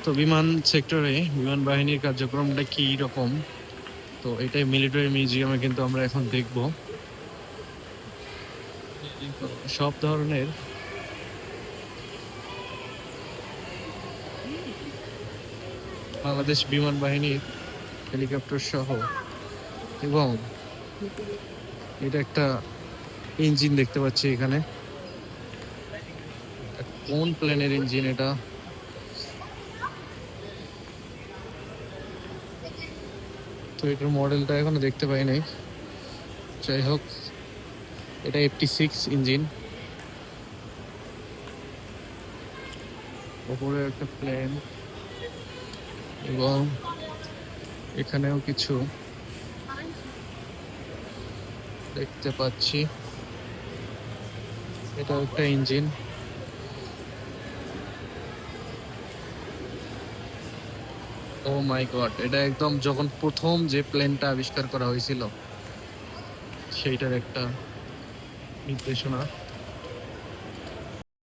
তো বিমান সেক্টরে বিমান বাহিনীর কার্যক্রমটা কি রকম, তো এটাই মিলিটারি মিউজিয়ামে কিন্তু আমরা এখন দেখব। সব ধরনের বাংলাদেশ বিমান বাহিনীর হেলিকপ্টার সহ, এবং এটা একটা ইঞ্জিন দেখতে পাচ্ছি এখানে। কোন প্লেনের ইঞ্জিন এটা? তো এটার মডেলটা এখনো দেখতে পাই নাই। যাই হোক, এটা FT6 ইঞ্জিন। ওপরে একটা প্লেন, এবং এখানেও কিছু দেখতে পাচ্ছি। এটা একটা ইঞ্জিন। ও মাই গড, এটা একদম যখন প্রথম যে প্লেনটা আবিষ্কার করা হয়েছিল সেইটার একটা নির্দেশনা।